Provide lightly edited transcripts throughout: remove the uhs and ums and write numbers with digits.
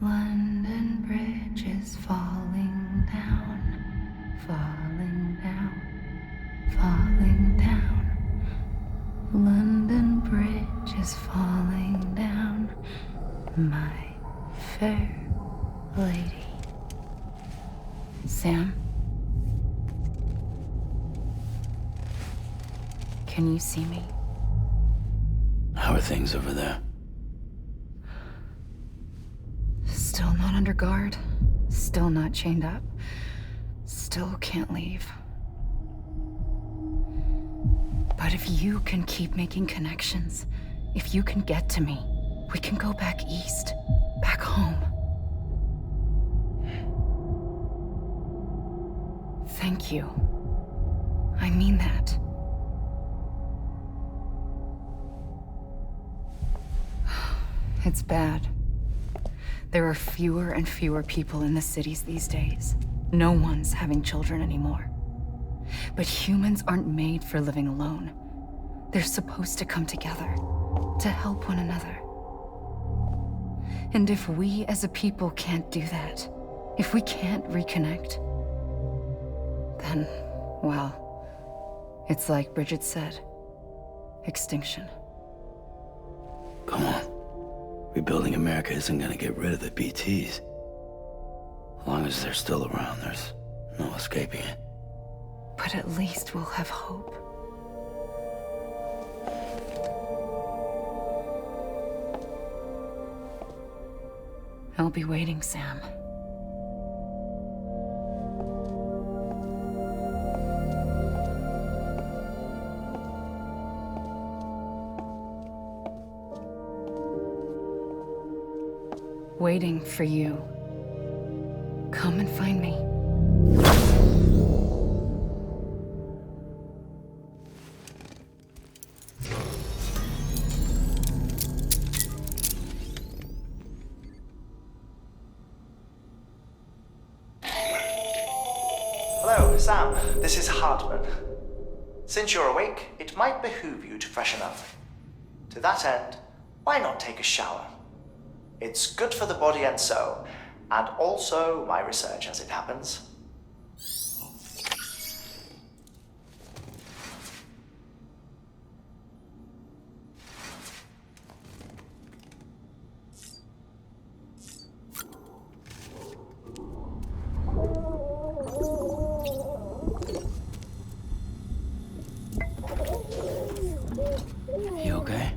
London Bridge is falling down, falling down, falling down. London Bridge is falling down, my fair lady. Sam? Can you see me? How are things over there? Still not under guard. Still not chained up. Still can't leave. But if you can keep making connections, if you can get to me, we can go back east, back home. Thank you. I mean that. It's bad. There are fewer and fewer people in the cities these days. No one's having children anymore. But humans aren't made for living alone. They're supposed to come together, to help one another. And if we as a people can't do that, if we can't reconnect, then, well, it's like Bridget said, extinction. Come on. Rebuilding America isn't gonna get rid of the BTs. As long as they're still around, there's no escaping it. But at least we'll have hope. I'll be waiting, Sam. Waiting for you. Come and find me. Hello, Sam. This is Hartman. Since you're awake, it might behoove you to freshen up. To that end, why not take a shower? It's good for the body and soul, and also my research as it happens. You okay?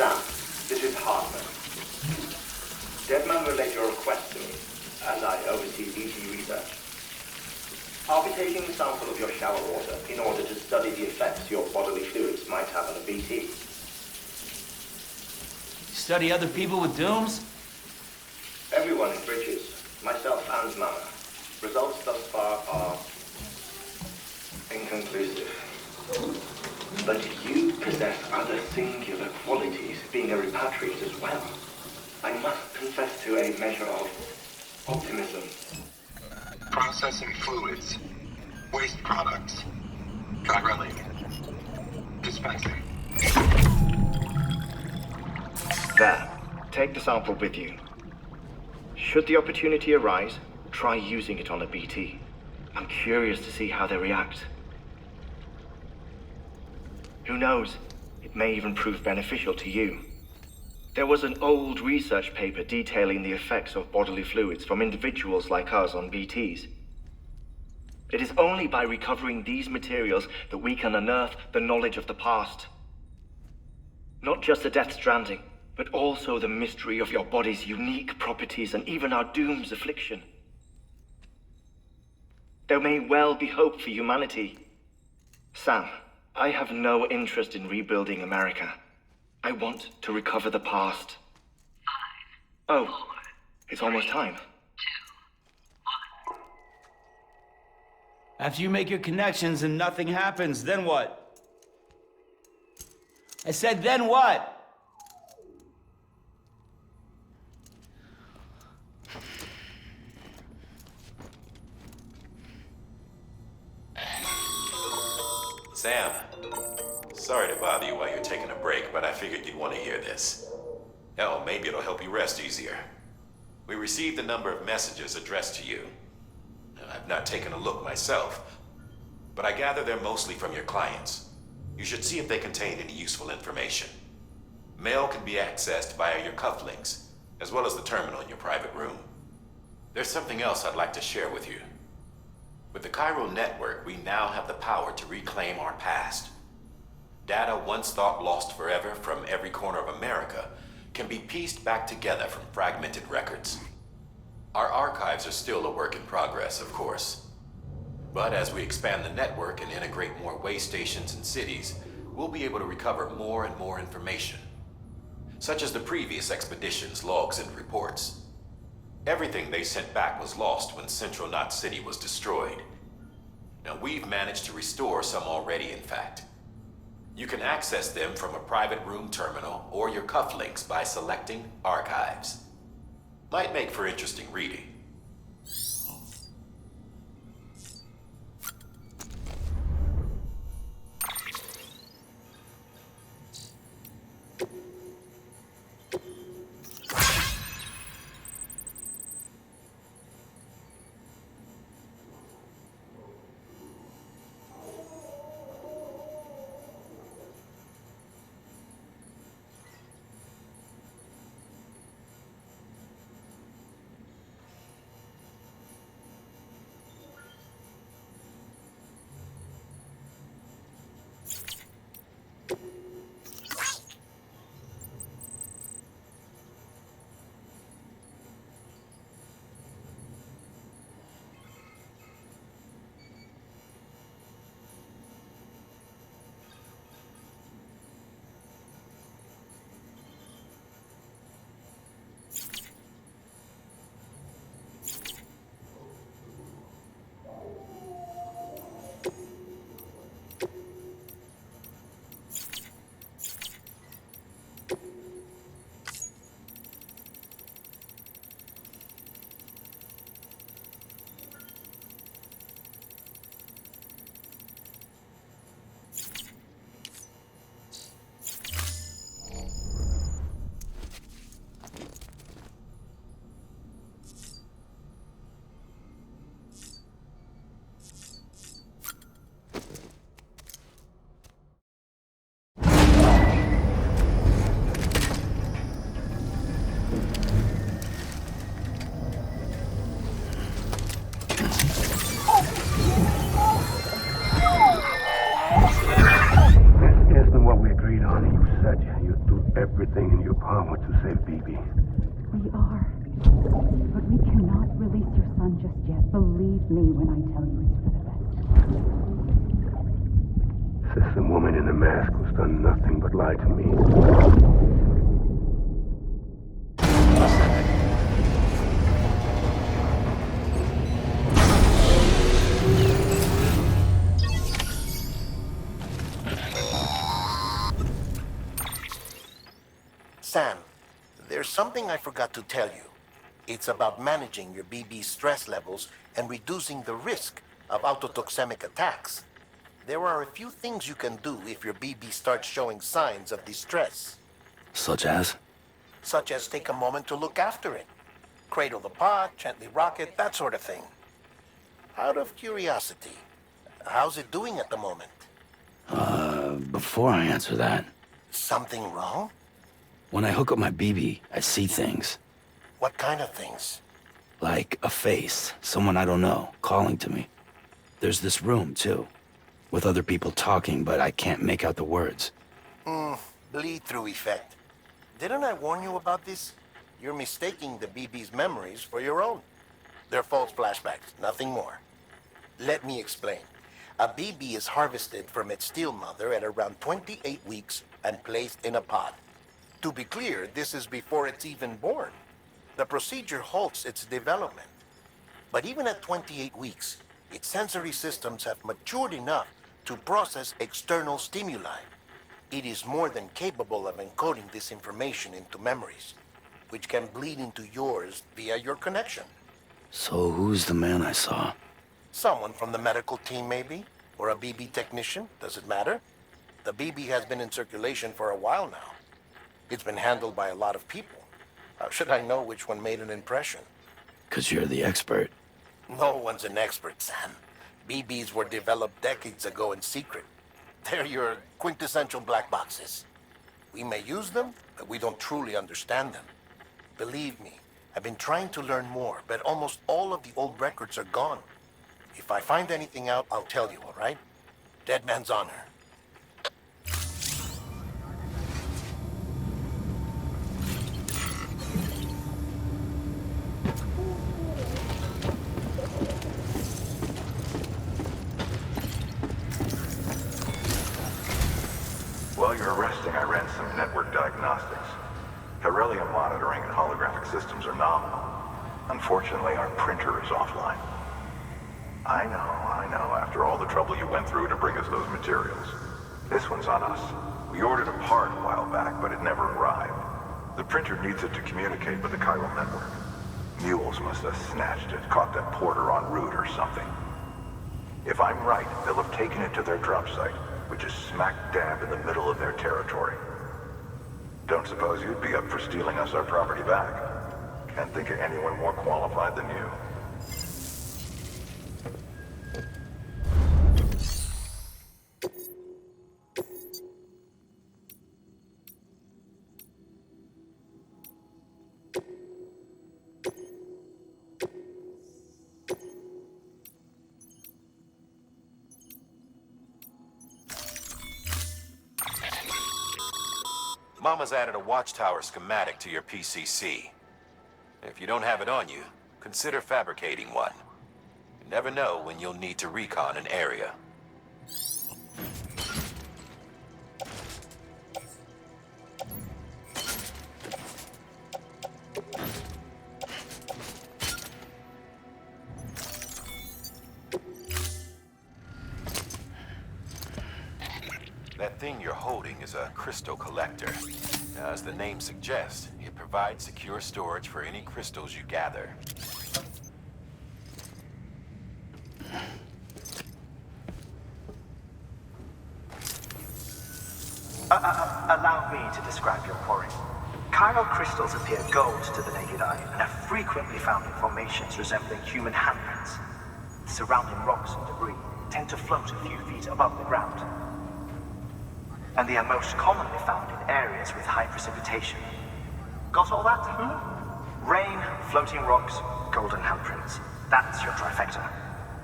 Sam, this is Hartman. Deadman relayed your request to me, as I oversee BT research. I'll be taking a sample of your shower water in order to study the effects your bodily fluids might have on a BT. Study other people with dooms? Everyone in Bridges, myself and Mama. Results thus far are inconclusive. But you possess other singular qualities, being a repatriate as well. I must confess to a measure of optimism. Processing fluids, waste products, drilling, dispensing. There, take the sample with you. Should the opportunity arise, try using it on a BT. I'm curious to see how they react. Who knows? It may even prove beneficial to you. There was an old research paper detailing the effects of bodily fluids from individuals like us on BTs. It is only by recovering these materials that we can unearth the knowledge of the past. Not just the Death Stranding, but also the mystery of your body's unique properties and even our doom's affliction. There may well be hope for humanity. Sam, I have no interest in rebuilding America. I want to recover the past. 5, 4, it's almost time. 2, 1. After you make your connections and nothing happens, then what? I said, then what? Sam, sorry to bother you while you're taking a break, but I figured you'd want to hear this. Hell, maybe it'll help you rest easier. We received a number of messages addressed to you. I've not taken a look myself, but I gather they're mostly from your clients. You should see if they contain any useful information. Mail can be accessed via your cufflinks, as well as the terminal in your private room. There's something else I'd like to share with you. With the Cairo network, we now have the power to reclaim our past. Data once thought lost forever from every corner of America can be pieced back together from fragmented records. Our archives are still a work in progress, of course. But as we expand the network and integrate more way stations and cities, we'll be able to recover more and more information, such as the previous expedition's logs and reports. Everything they sent back was lost when Central Knot City was destroyed. Now, we've managed to restore some already, in fact. You can access them from a private room terminal or your cufflinks by selecting Archives. Might make for interesting reading. everything in your power to save BB. We are. But we cannot release your son just yet. Believe me when I tell you it's for the best. Says the woman in the mask who's done nothing but lie to me. Sam, there's something I forgot to tell you. It's about managing your BB stress levels and reducing the risk of autotoxemic attacks. There are a few things you can do if your BB starts showing signs of distress. Such as? Such as take a moment to look after it. Cradle the pot, gently rock it, that sort of thing. Out of curiosity, how's it doing at the moment? Before I answer that, Something wrong? when I hook up my BB, I see things. What kind of things? Like a face, someone I don't know, calling to me. There's this room, too, with other people talking, but I can't make out the words. Bleed-through effect. Didn't I warn you about this? You're mistaking the BB's memories for your own. They're false flashbacks, nothing more. Let me explain. A BB is harvested from its steel mother at around 28 weeks and placed in a pod. To be clear, this is before it's even born. The procedure halts its development. But even at 28 weeks, its sensory systems have matured enough to process external stimuli. It is more than capable of encoding this information into memories, which can bleed into yours via your connection. So who's the man I saw? Someone from the medical team, maybe? Or a BB technician? Does it matter? The BB has been in circulation for a while now. It's been handled by a lot of people. How should I know which one made an impression? 'Cause you're the expert. No one's an expert, Sam. BBs were developed decades ago in secret. They're your quintessential black boxes. We may use them, but we don't truly understand them. Believe me, I've been trying to learn more, but almost all of the old records are gone. If I find anything out, I'll tell you, all right? Dead man's honor. While you're resting, I ran some network diagnostics. Beryllium monitoring and holographic systems are nominal. Unfortunately, our printer is offline. I know, after all the trouble you went through to bring us those materials. This one's on us. We ordered a part a while back, but it never arrived. The printer needs it to communicate with the chiral network. Mules must have snatched it, caught that porter en route or something. If I'm right, they'll have taken it to their drop site, which is smack dab in the middle of their territory. Don't suppose you'd be up for stealing us our property back? Can't think of anyone more qualified than you. Mama's added a watchtower schematic to your PCC. If you don't have it on you, consider fabricating one. You never know when you'll need to recon an area. That thing you're holding is a crystal collector. Now, as the name suggests, it provides secure storage for any crystals you gather. Allow me to describe your quarry. Chiral crystals appear gold to the naked eye and are frequently found in formations resembling human handprints. Surrounding rocks and debris tend to float a few feet above the ground. And they are most commonly found in areas with high precipitation. Got all that? Rain, floating rocks, golden handprints. That's your trifecta.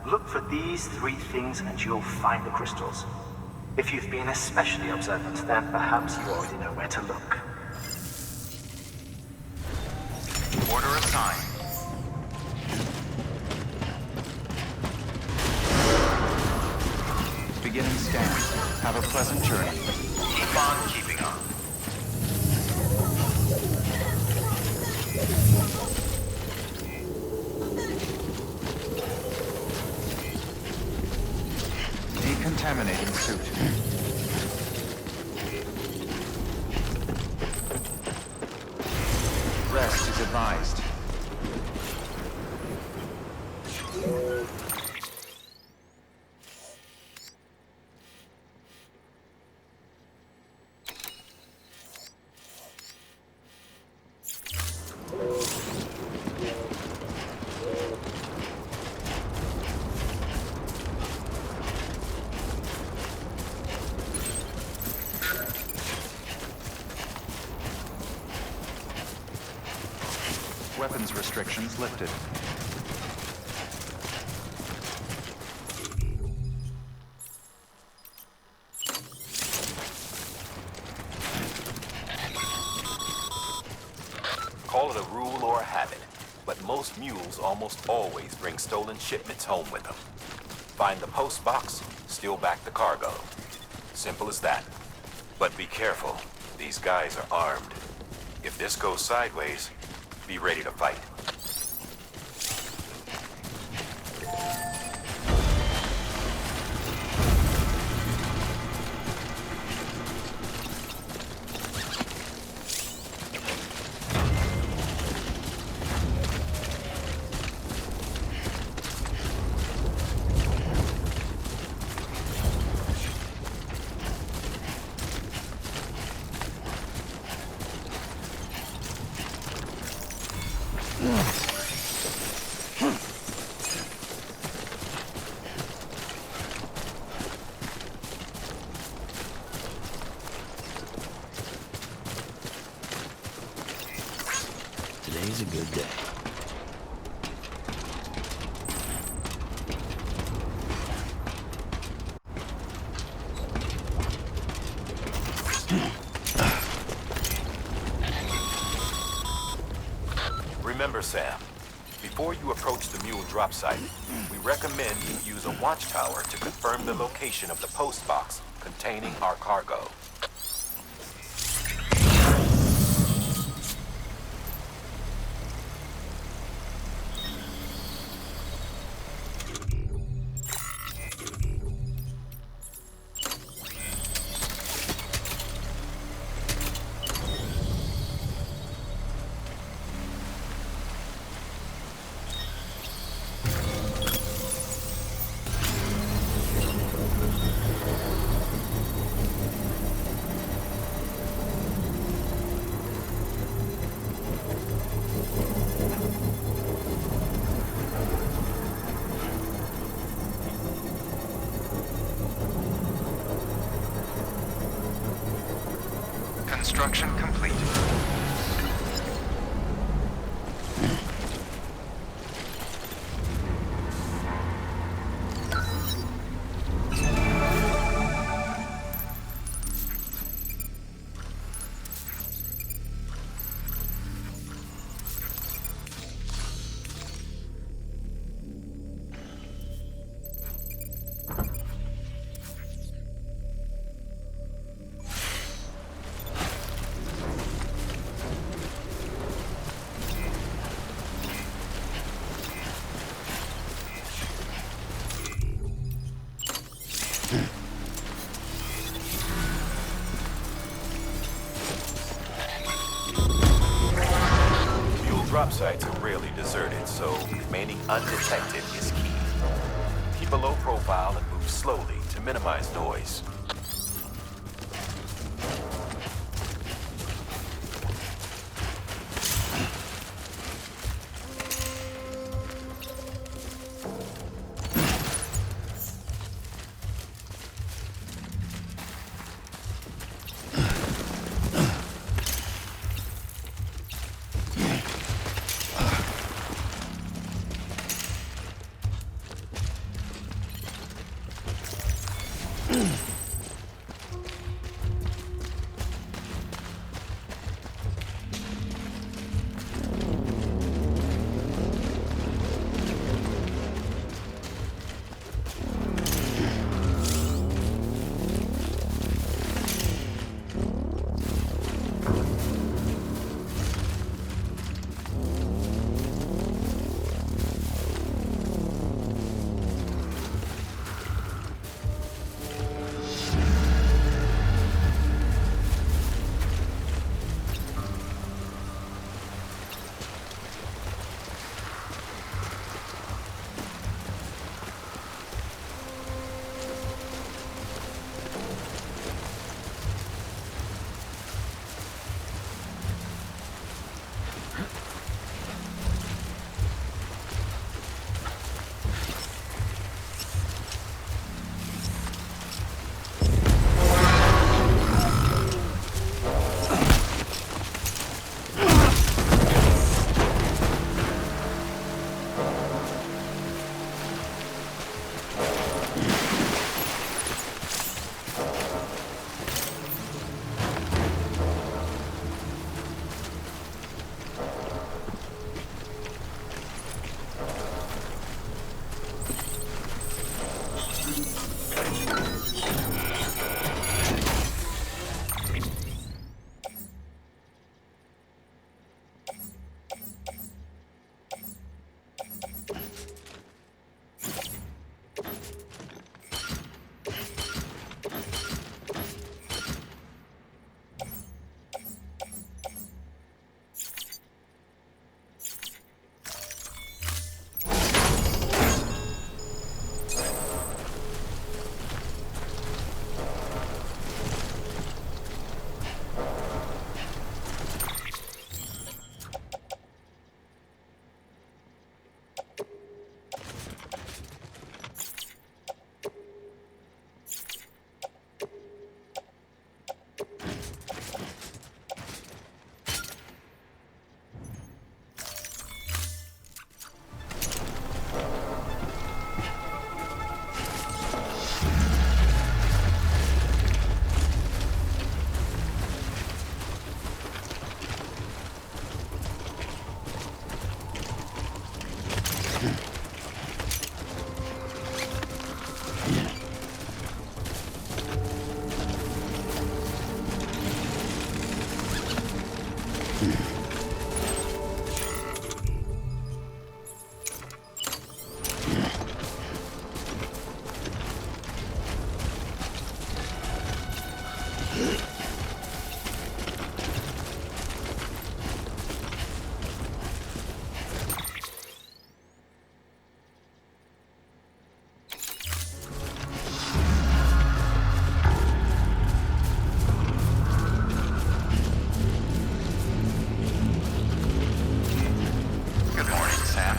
Look for these three things and you'll find the crystals. If you've been especially observant, then perhaps you already know where to look. Order assigned. Beginning scan. Have a pleasant journey. Keep on keeping on. Decontaminating suit. Rest is advised. Weapons restrictions lifted. Call it a rule or a habit, but most mules almost always bring stolen shipments home with them. Find the post box, steal back the cargo. Simple as that. But be careful. These guys are armed. If this goes sideways, be ready to fight. Today's a good day. Remember, Sam, before you approach the mule drop site, we recommend you use a watchtower to confirm the location of the post box containing our cargo. Construction complete. Drop sites are rarely deserted, so remaining undetected is key. Keep a low profile and move slowly to minimize noise. Good morning, Sam.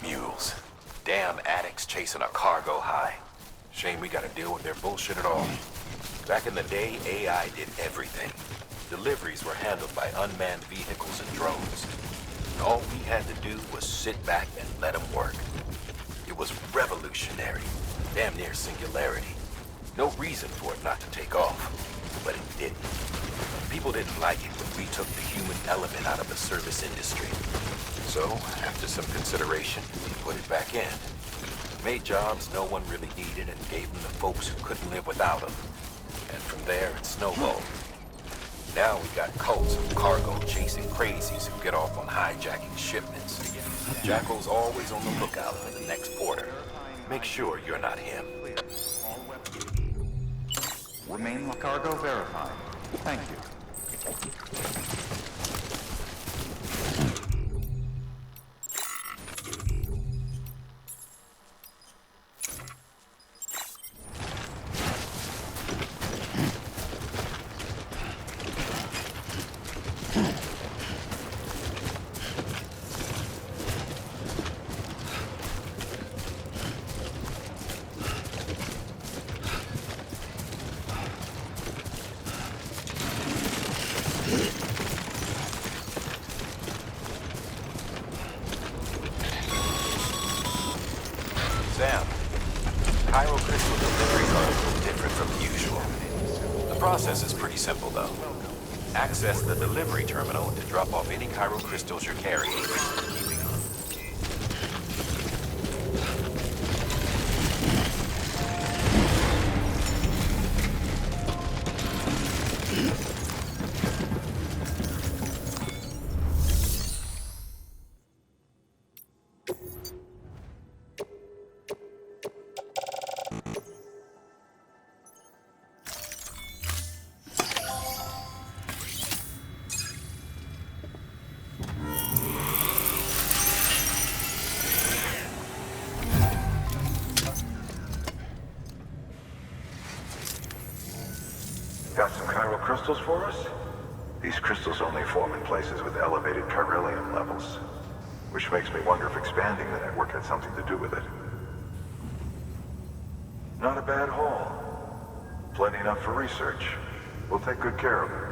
Mules. Damn addicts chasing a cargo high. Shame we gotta deal with their bullshit at all. Back in the day, AI did everything. Deliveries were handled by unmanned vehicles and drones. And all we had to do was sit back and let them work. It was revolutionary, damn near singularity. No reason for it not to take off, but it didn't. People didn't like it when we took the human element out of the service industry. So, after some consideration, we put it back in. Made jobs no one really needed and gave them to folks who couldn't live without them. And from there, it snowballed. Now we got cults of cargo chasing crazies who get off on hijacking shipments. Jackal's always on the lookout for the next porter. Make sure you're not him. Remain cargo verified. Thank you. Sam, Cairo crystal deliveries are a little different from the usual. The process is pretty simple, though. Access the delivery terminal to drop off any Cairo crystals you're carrying. Got some chiral crystals for us? These crystals only form in places with elevated chiralium levels, which makes me wonder if expanding the network had something to do with it. Not a bad haul. Plenty enough for research. We'll take good care of it.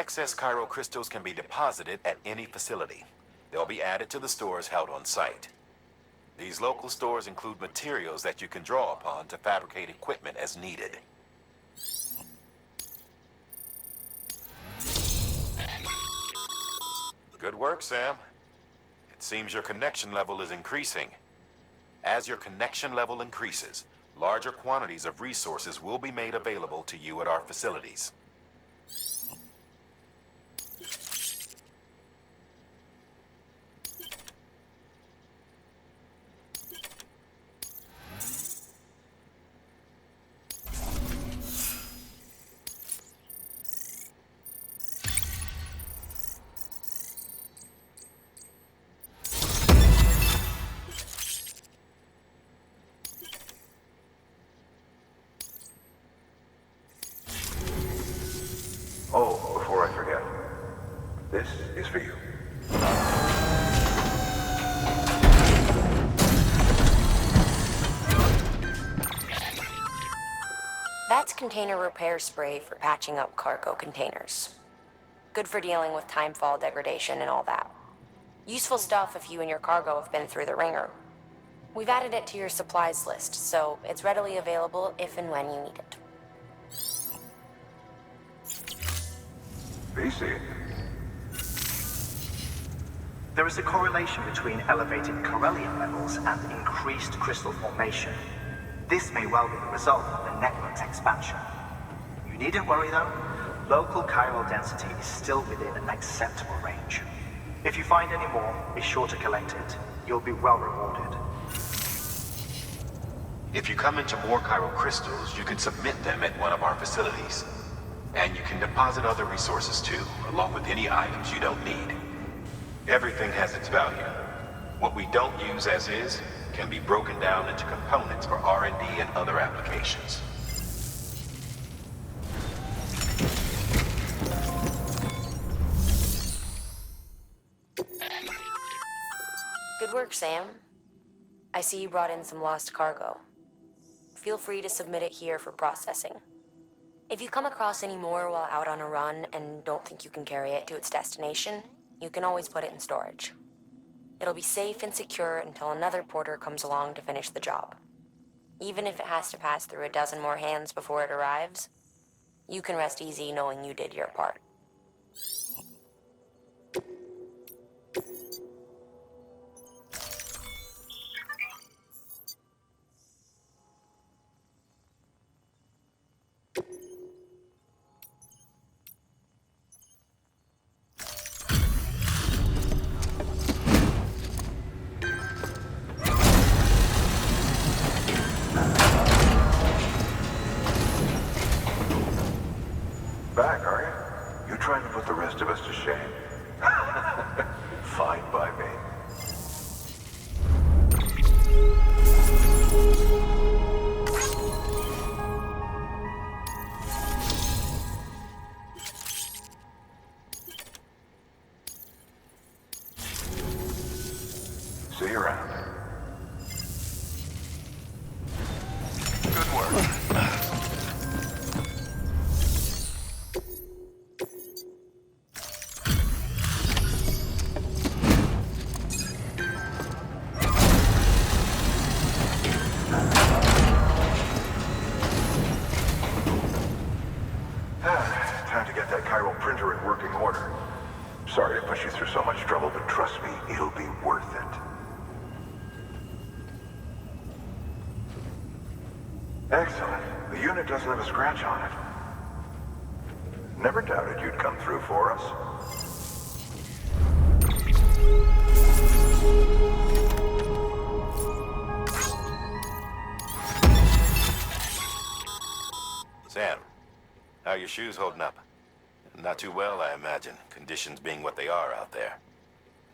Excess chiral crystals can be deposited at any facility. They'll be added to the stores held on site. These local stores include materials that you can draw upon to fabricate equipment as needed. Good work, Sam. It seems your connection level is increasing. As your connection level increases, larger quantities of resources will be made available to you at our facilities. Oh, before I forget, this is for you. That's container repair spray for patching up cargo containers. Good for dealing with timefall degradation and all that. Useful stuff if you and your cargo have been through the ringer. We've added it to your supplies list, so it's readily available if and when you need it. VC. There is a correlation between elevated Corellium levels and increased crystal formation. This may well be the result of the network's expansion. You needn't worry though. Local chiral density is still within an acceptable range. If you find any more, be sure to collect it. You'll be well rewarded. If you come into more chiral crystals, you can submit them at one of our facilities. And you can deposit other resources too, along with any items you don't need. Everything has its value. What we don't use as is can be broken down into components for R&D and other applications. Good work, Sam. I see you brought in some lost cargo. Feel free to submit it here for processing. If you come across any more while out on a run and don't think you can carry it to its destination, you can always put it in storage. It'll be safe and secure until another porter comes along to finish the job. Even if it has to pass through a dozen more hands before it arrives, you can rest easy knowing you did your part. Back, are you? You trying to put the rest of us to shame? Fine by me. See you around. Good work. Time to get that chiral printer in working order. Sorry to push you through so much trouble, but trust me, it'll be worth it. Excellent. The unit doesn't have a scratch on it. Never doubted you'd come through for us. Sam, how are your shoes holding up? Not too well, I imagine, conditions being what they are out there.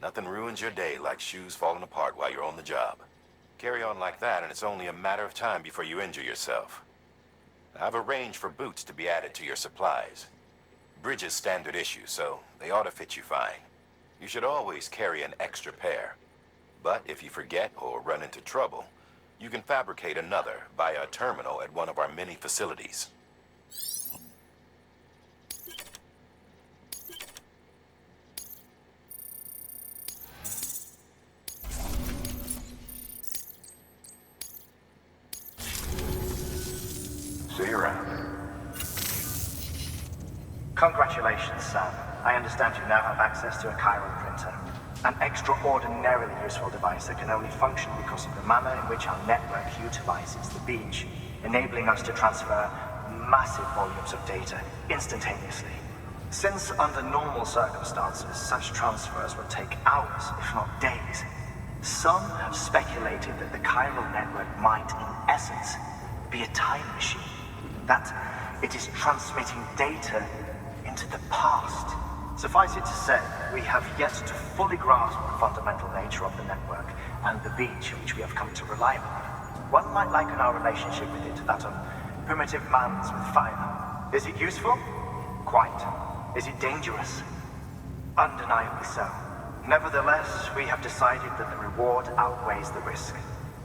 Nothing ruins your day like shoes falling apart while you're on the job. Carry on like that, and it's only a matter of time before you injure yourself. I've arranged for boots to be added to your supplies. Bridges standard issue, so they ought to fit you fine. You should always carry an extra pair. But if you forget or run into trouble, you can fabricate another via a terminal at one of our many facilities. Congratulations, Sam. I understand you now have access to a chiral printer. An extraordinarily useful device that can only function because of the manner in which our network utilizes the beach, enabling us to transfer massive volumes of data instantaneously. Since under normal circumstances, such transfers would take hours, if not days, some have speculated that the chiral network might, in essence, be a time machine. That it is transmitting data into the past. Suffice it to say, we have yet to fully grasp the fundamental nature of the network and the beach which we have come to rely on. One might liken our relationship with it to that of primitive mans with fire. Is it useful? Quite. Is it dangerous? Undeniably so. Nevertheless, we have decided that the reward outweighs the risk.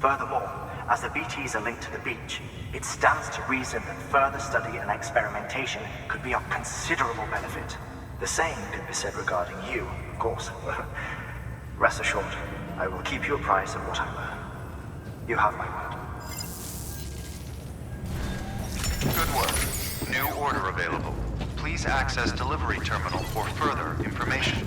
Furthermore, as the BTs are linked to the beach, it stands to reason that further study and experimentation could be of considerable benefit. The same could be said regarding you, of course. Rest assured, I will keep you apprised of what I learn. You have my word. Good work. New order available. Please access delivery terminal for further information.